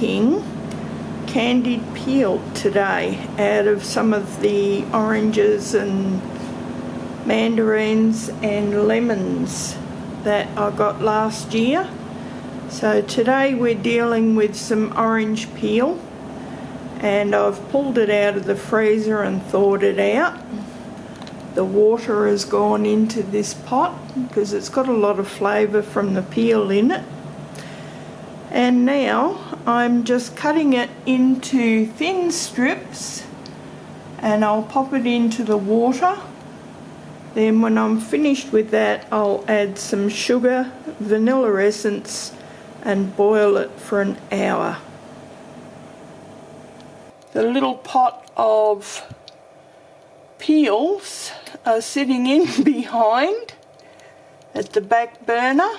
making candied peel today out of some of the oranges and mandarins and lemons that I got last year. So today we're dealing with some orange peel, and I've pulled it out of the freezer and thawed it out. The water has gone into this pot because it's got a lot of flavour from the peel in it. And now I'm just cutting it into thin strips and I'll pop it into the water. Then when I'm finished with that, I'll add some sugar, vanilla essence, and boil it for an hour. The little pot of peels are sitting in behind at the back burner,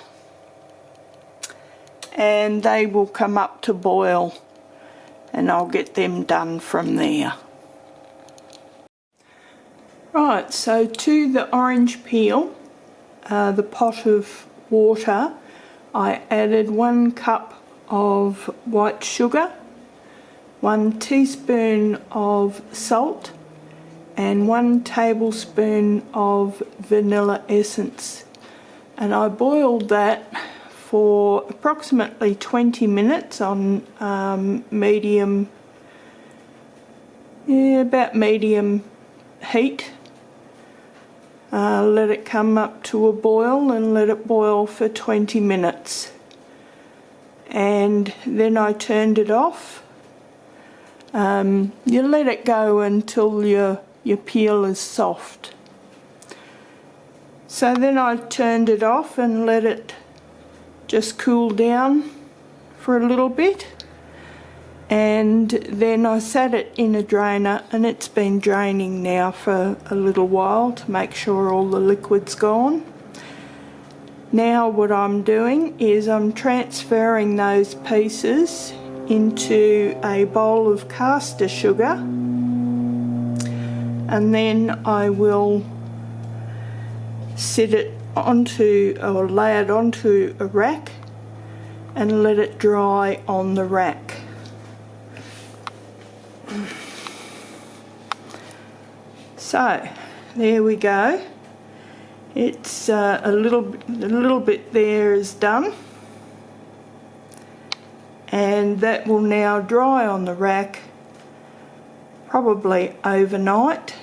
and they will come up to boil and I'll get them done from there. Right, so to the orange peel, the pot of water, I added 1 cup of white sugar, 1 teaspoon of salt, and 1 tablespoon of vanilla essence. And I boiled that for approximately 20 minutes on medium heat. Let it come up to a boil and let it boil for 20 minutes. And then I turned it off. You let it go until your peel is soft. So then I turned it off and let it just cool down for a little bit, and then I sat it in a drainer, and it's been draining now for a little while to make sure all the liquid's gone. Now what I'm doing is I'm transferring those pieces into a bowl of caster sugar, and then I will sit it onto, or lay it onto a rack and let it dry on the rack. So there we go. It's a little bit there is done, and that will now dry on the rack probably overnight,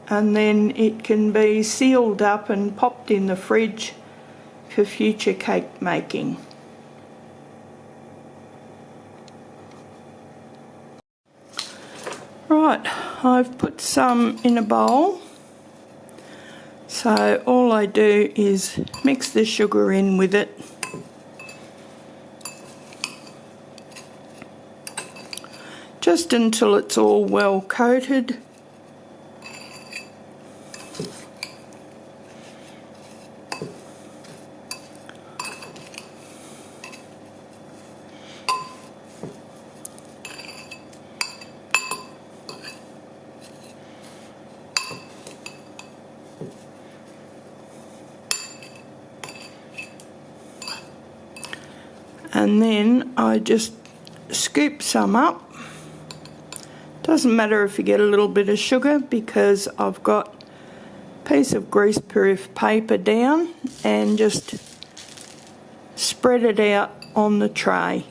and then it can be sealed up and popped in the fridge for future cake making. Right, I've put some in a bowl. So all I do is mix the sugar in with it. Just until it's all well coated. And then I just scoop some up. Doesn't matter if you get a little bit of sugar, because I've got a piece of greaseproof paper down and just spread it out on the tray.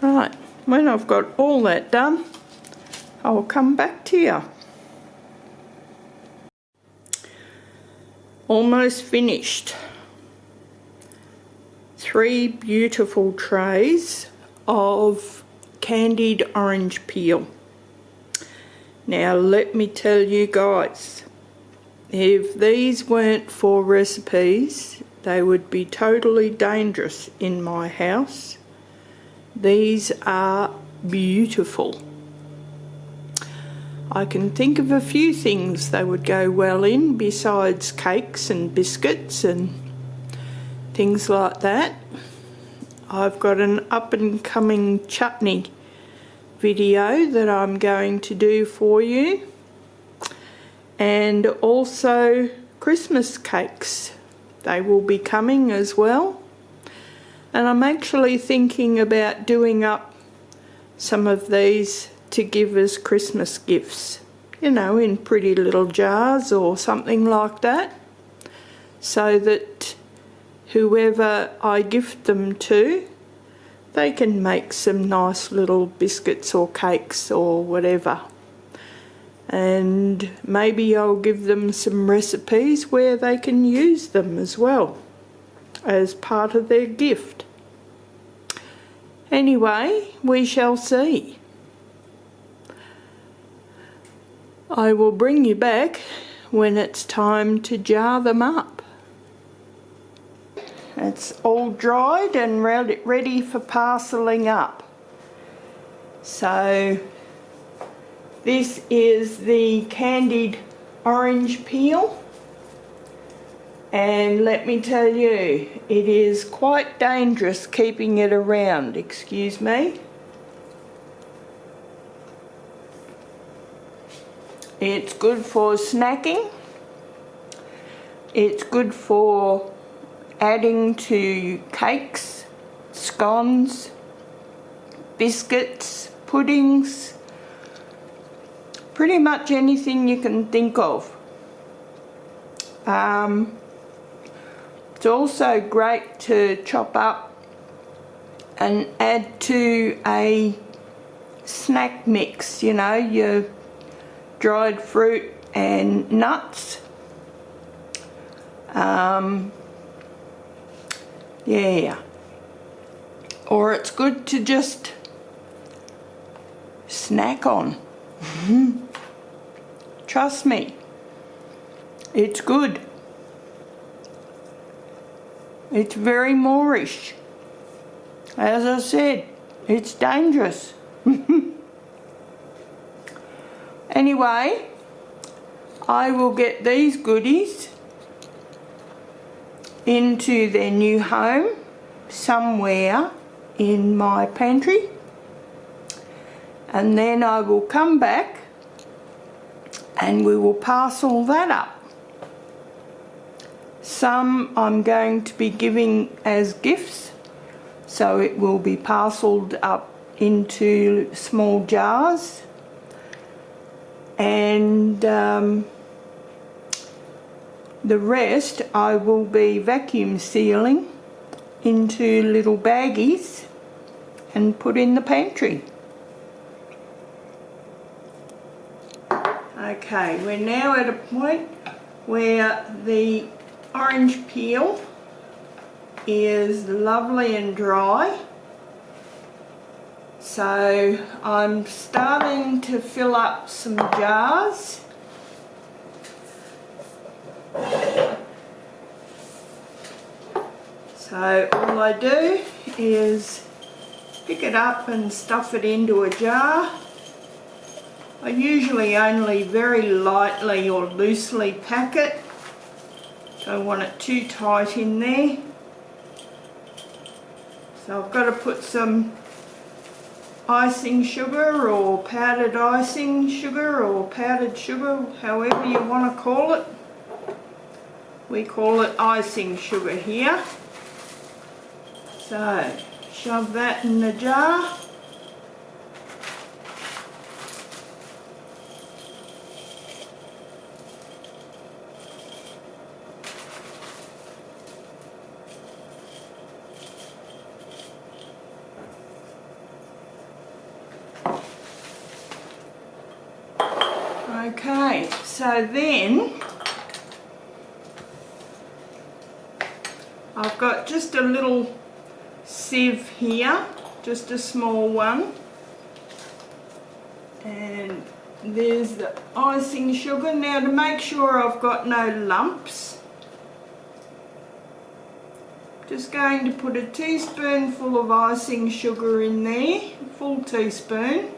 Right, when I've got all that done, I'll come back to you. Almost finished. 3 beautiful trays of candied orange peel. Now let me tell you guys, if these weren't for recipes, they would be totally dangerous in my house. These are beautiful. I can think of a few things they would go well in besides cakes and biscuits and things like that. I've got an up and coming chutney video that I'm going to do for you, and also Christmas cakes. They will be coming as well, and I'm actually thinking about doing up some of these to give as Christmas gifts, you know, in pretty little jars or something like that, so that whoever I gift them to, they can make some nice little biscuits or cakes or whatever. And maybe I'll give them some recipes where they can use them as well as part of their gift. Anyway, we shall see. I will bring you back when it's time to jar them up. It's all dried and ready for parcelling up. So this is the candied orange peel, and let me tell you, it is quite dangerous keeping it around, excuse me. It's good for snacking, it's good for adding to cakes, scones, biscuits, puddings, pretty much anything you can think of. It's also great to chop up and add to a snack mix, you know, your dried fruit and nuts. Yeah, or it's good to just snack on. Trust me, it's good. It's very Moorish. As I said, it's dangerous. Anyway, I will get these goodies into their new home somewhere in my pantry, and then I will come back and we will parcel that up. Some I'm going to be giving as gifts, so it will be parcelled up into small jars, and the rest I will be vacuum sealing into little baggies and put in the pantry. Okay, we're now at a point where the orange peel is lovely and dry. So I'm starting to fill up some jars. So all I do is pick it up and stuff it into a jar. I usually only very lightly or loosely pack it. Don't want it too tight in there. So I've got to put some icing sugar or powdered icing sugar or powdered sugar, however you want to call it. We call it icing sugar here. So shove that in the jar. Okay, so then I've got just a little sieve here, just a small one, and there's the icing sugar. Now, to make sure I've got no lumps, just going to put a teaspoonful of icing sugar in there, a full teaspoon.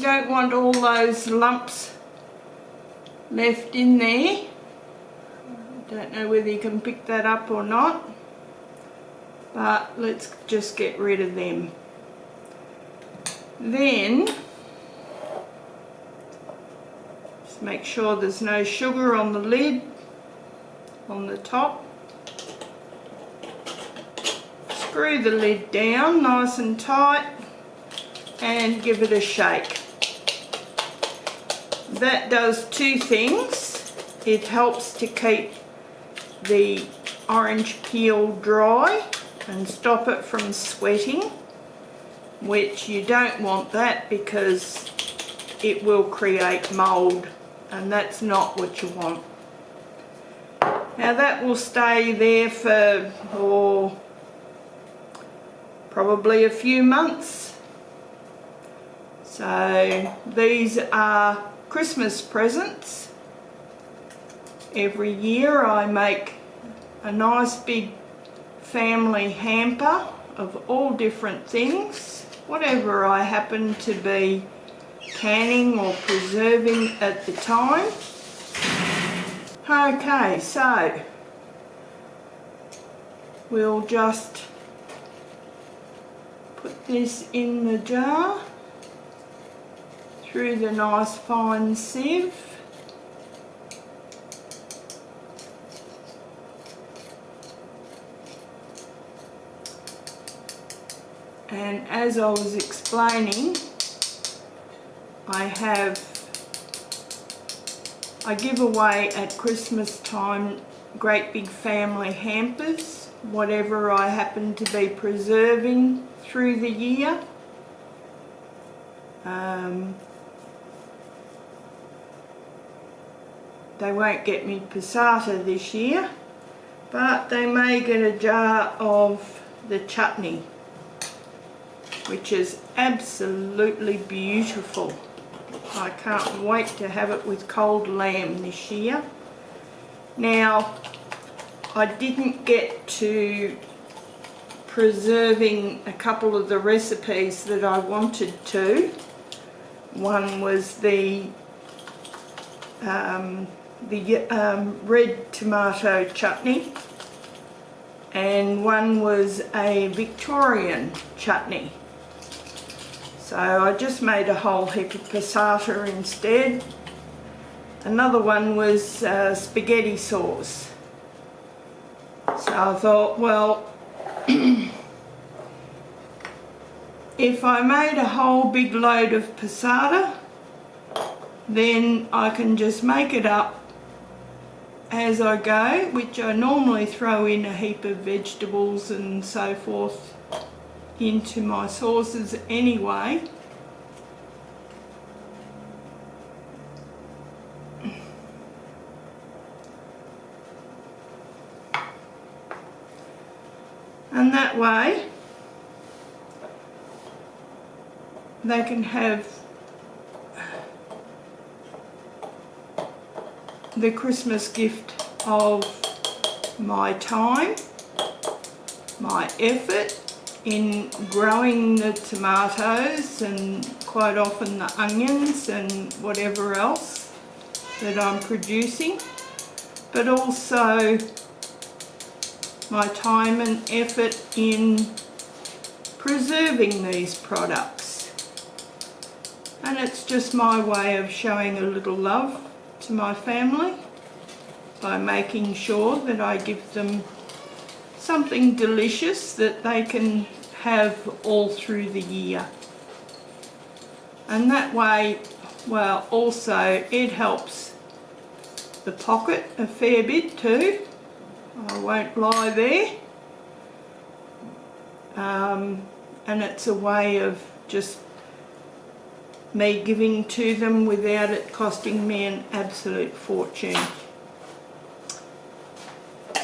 don't want all those lumps left in there. Don't know whether you can pick that up or not, but let's just get rid of them. Then just make sure there's no sugar on the lid, on the top. Screw the lid down nice and tight and give it a shake. That does two things. It helps to keep the orange peel dry and stop it from sweating, which you don't want that because it will create mould, and that's not what you want. Now that will stay there for probably a few months. So these are Christmas presents. Every year I make a nice big family hamper of all different things, whatever I happen to be canning or preserving at the time. Okay, so we'll just put this in the jar through the nice fine sieve. And as I was explaining, I give away at Christmas time great big family hampers, whatever I happen to be preserving through the year. They won't get me passata this year, but they may get a jar of the chutney, which is absolutely beautiful. I can't wait to have it with cold lamb this year. Now, I didn't get to preserving a couple of the recipes that I wanted to. One was the red tomato chutney, and one was a Victorian chutney. So I just made a whole heap of passata instead. Another one was spaghetti sauce. So I thought, well, if I made a whole big load of passata, then I can just make it up as I go, which I normally throw in a heap of vegetables and so forth into my sauces anyway. And that way they can have the Christmas gift of my time, my effort in growing the tomatoes and quite often the onions and whatever else that I'm producing, but also my time and effort in preserving these products. And it's just my way of showing a little love to my family by making sure that I give them something delicious that they can have all through the year. And that way, well, also it helps the pocket a fair bit too. I won't lie there. And it's a way of just me giving to them without it costing me an absolute fortune.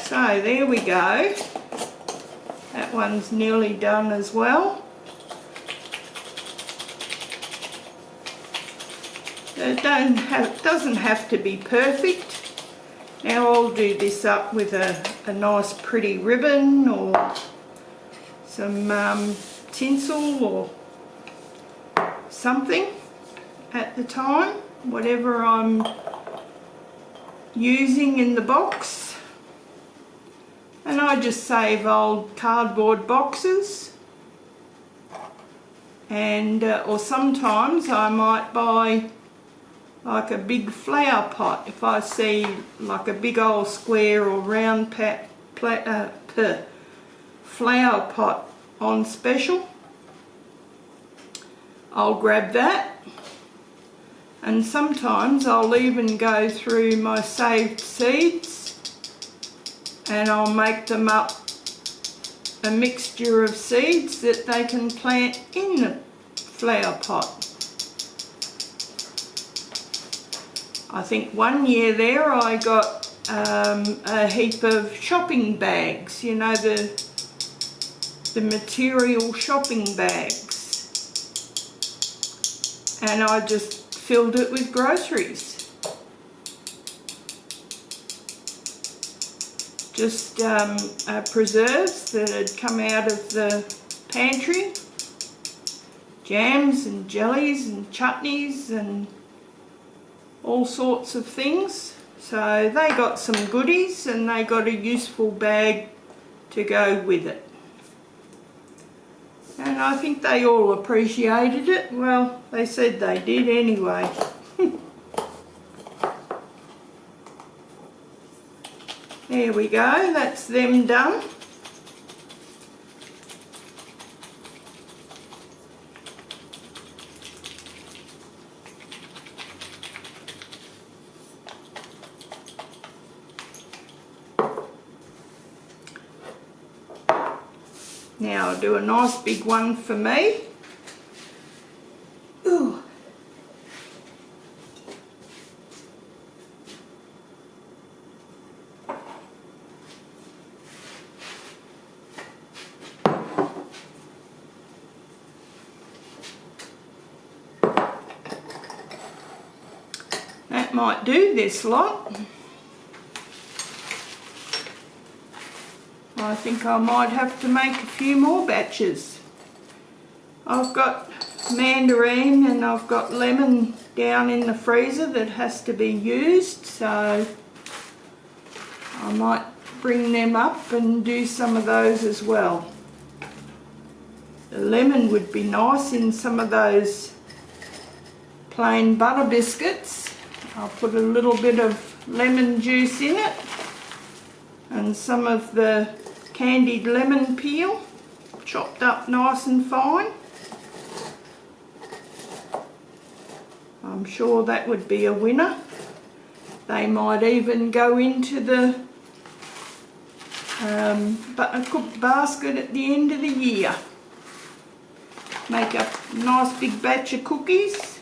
So there we go. That one's nearly done as well. It doesn't have to be perfect. Now I'll do this up with a nice pretty ribbon or some tinsel or something, at the time, whatever I'm using in the box. And I just save old cardboard boxes, and or sometimes I might buy like a big flower pot if I see like a big old square or round flower pot on special. I'll grab that, and sometimes I'll even go through my saved seeds and I'll make them up a mixture of seeds that they can plant in the flower pot. I think one year there I got a heap of shopping bags, you know, the material shopping bags, and I just filled it with groceries. Just preserves that had come out of the pantry, jams and jellies and chutneys and all sorts of things. So they got some goodies and they got a useful bag to go with it. And I think they all appreciated it. Well, they said they did anyway. There we go, that's them done. Now I'll do a nice big one for me. Ooh. That might do this lot. I think I might have to make a few more batches. I've got mandarin and I've got lemon down in the freezer that has to be used, so I might bring them up and do some of those as well. The lemon would be nice in some of those plain butter biscuits. I'll put a little bit of lemon juice in it and some of the candied lemon peel, chopped up nice and fine. I'm sure that would be a winner. They might even go into the button cook basket at the end of the year. Make a nice big batch of cookies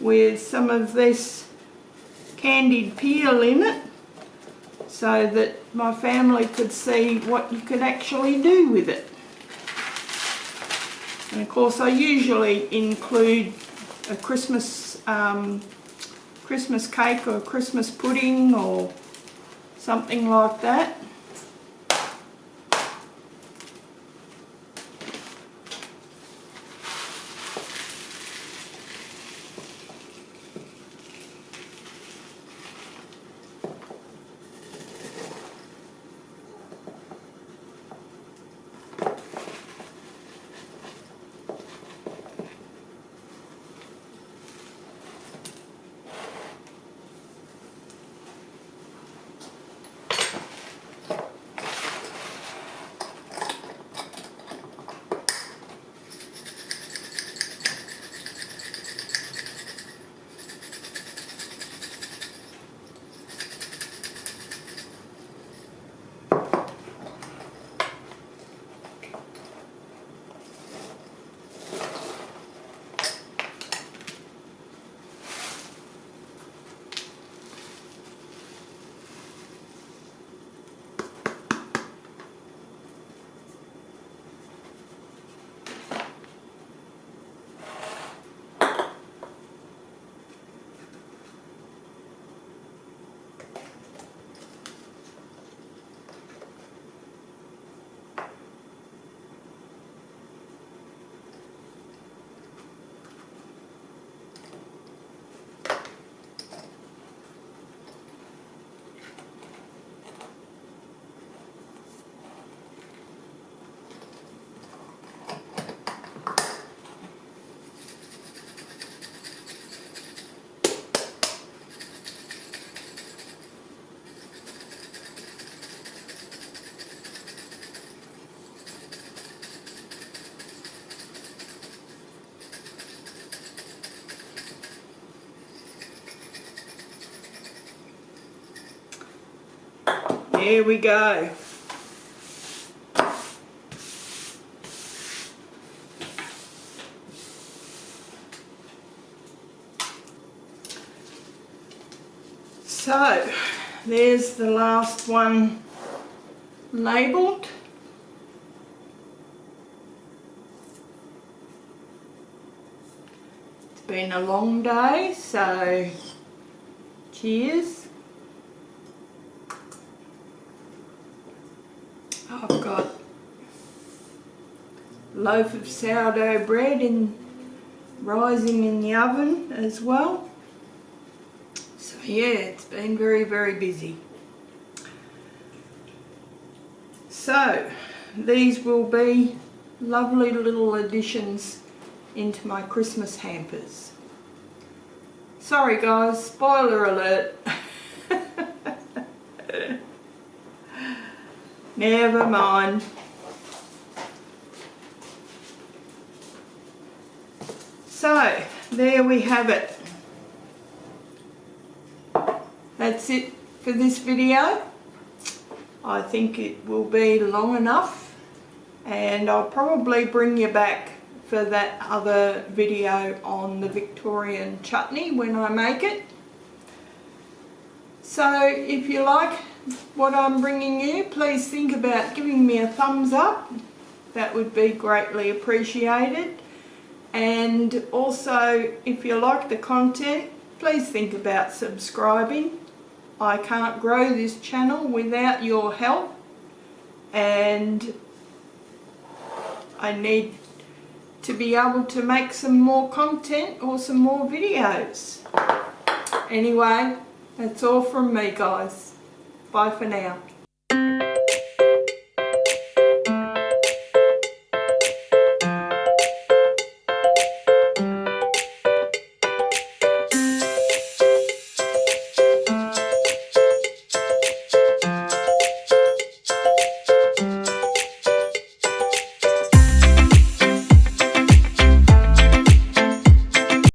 with some of this candied peel in it, so that my family could see what you could actually do with it. And of course I usually include a Christmas cake or Christmas pudding or something like that. Here we go. So, there's the last one labelled. It's been a long day, so cheers. I've got a loaf of sourdough bread rising in the oven as well. So yeah, it's been very, very busy. So these will be lovely little additions into my Christmas hampers. Sorry guys, spoiler alert. Never mind. So there we have it. That's it for this video. I think it will be long enough, and I'll probably bring you back for that other video on the Victorian chutney when I make it. So if you like what I'm bringing you, please think about giving me a thumbs up. That would be greatly appreciated. And also, if you like the content, please think about subscribing. I can't grow this channel without your help, and I need to be able to make some more content or some more videos. Anyway, that's all from me guys. Bye for now.